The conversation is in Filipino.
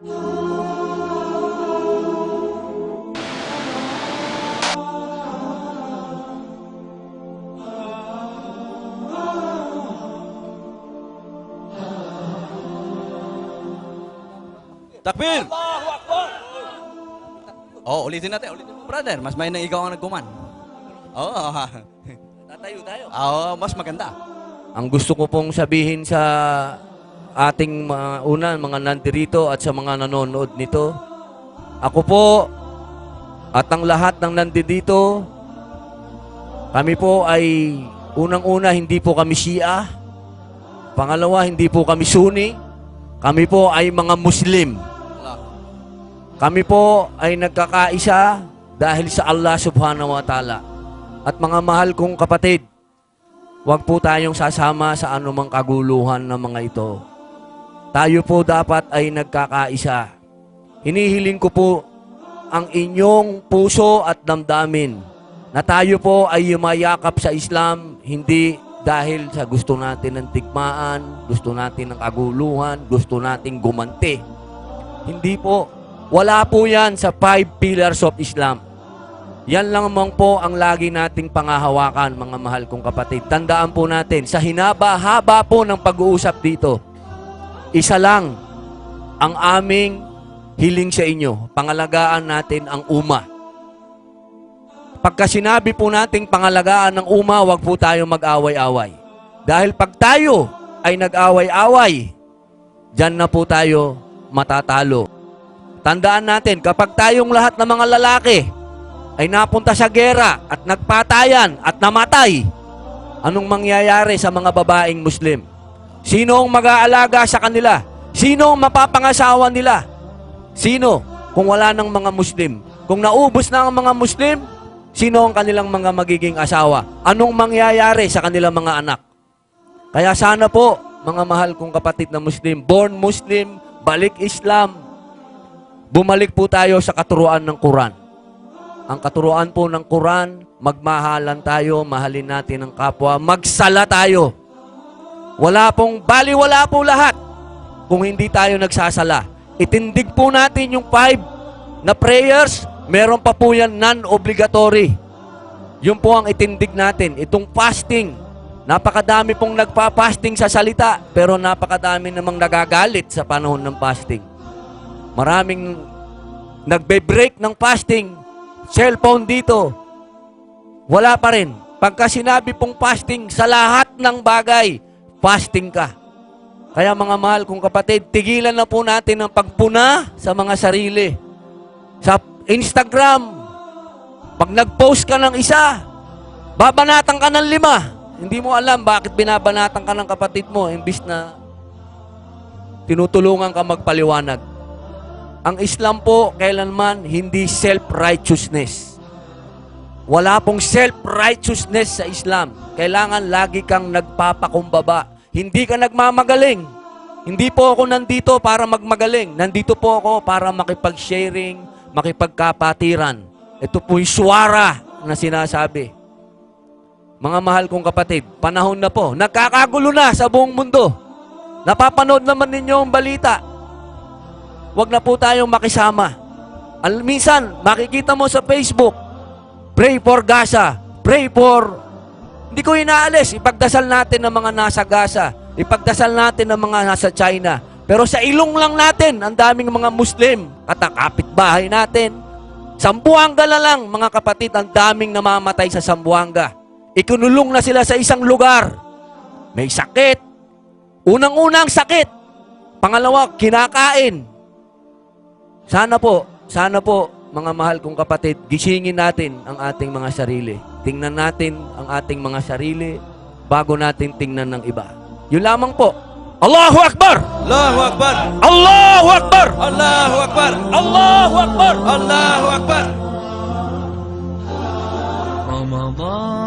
Takbir! Oh, ulitin natin. Ulitin mo, brother. Mas may nang ikaw ang nagkuman. Oo. Tatayo tayo. Oo, mas maganda. Ang gusto ko pong sabihin sa ating mga nandirito at sa mga nanonood nito, ako po at ang lahat ng nandito, kami po ay unang-una hindi po kami Shia. Pangalawa, hindi po kami Sunni. Kami po ay mga Muslim. Kami po ay nagkakaisa dahil sa Allah subhanahu wa ta'ala. At mga mahal kong kapatid, huwag po tayong sasama sa anumang kaguluhan ng mga ito. Tayo po dapat ay nagkakaisa. Hinihiling ko po ang inyong puso at damdamin na tayo po ay yumayakap sa Islam, hindi dahil sa gusto natin ng tigmaan, gusto natin ng kaguluhan, gusto nating gumanti. Hindi po. Wala po yan sa 5 pillars of Islam. Yan lang naman po ang lagi nating pangahawakan, mga mahal kong kapatid. Tandaan po natin, sa hinaba-haba po ng pag-uusap dito, isa lang ang aming hiling sa inyo. Pangalagaan natin ang umma. Pagka sinabi po nating pangalagaan ng umma, wag po tayo mag-away-away. Dahil pag tayo ay nag-away-away, dyan na po tayo matatalo. Tandaan natin, kapag tayong lahat ng mga lalaki ay napunta sa gera at nagpatayan at namatay, anong mangyayari sa mga babaeng Muslim? Sino ang mag-aalaga sa kanila? Sino ang mapapangasawa nila? Sino kung wala ng mga Muslim? Kung naubos na ang mga Muslim, sino ang kanilang mga magiging asawa? Anong mangyayari sa kanilang mga anak? Kaya sana po, mga mahal kong kapatid na Muslim, born Muslim, balik Islam, bumalik po tayo sa katuruan ng Quran. Ang katuruan po ng Quran, magmahalan tayo, mahalin natin ang kapwa, magsala tayo. Wala wala po lahat kung hindi tayo nagsasala. Itindig po natin yung 5 na prayers, meron pa po yan non-obligatory. Yun po ang itindig natin. Itong fasting, napakadami pong nagpa-fasting sa salita, pero napakadami namang nagagalit sa panahon ng fasting. Maraming nagbe-break ng fasting, cellphone dito, wala pa rin. Pagka sinabi pong fasting, sa lahat ng bagay, fasting ka. Kaya mga mahal kong kapatid, tigilan na po natin ang pagpuna sa mga sarili. Sa Instagram, pag nag-post ka ng isa, babanatan ka ng 5. Hindi mo alam bakit binabanatan ka ng kapatid mo, imbis na tinutulungan ka magpaliwanag. Ang Islam po, kailanman, hindi self-righteousness. Wala pong self-righteousness sa Islam. Kailangan lagi kang nagpapakumbaba. Hindi ka nagmamagaling. Hindi po ako nandito para magmagaling. Nandito po ako para makipag-sharing, makipagkapatiran. Ito po yung suwara na sinasabi. Mga mahal kong kapatid, panahon na po. Nagkakagulo na sa buong mundo. Napapanood naman ninyo ang balita. Huwag na po tayong makisama. Minsan, makikita mo sa Facebook, pray for Gaza, pray for... Hindi ko inaalis, ipagdasal natin ng mga nasa Gaza, ipagdasal natin ng mga nasa China. Pero sa ilong lang natin, ang daming mga Muslim, katakapit bahay natin. Sambuanga na lang, mga kapatid, ang daming namamatay sa Sambuanga. Ikunulong na sila sa isang lugar. May sakit. Unang-unang sakit. Pangalawa, kinakain. Sana po, mga mahal kong kapatid, gisingin natin ang ating mga sarili. Tingnan natin ang ating mga sarili bago natin tingnan ng iba. Yun lamang po. Allahu Akbar! Allahu Akbar! Allahu Akbar! Allahu Akbar! Allahu Akbar! Allahu Akbar! رمضان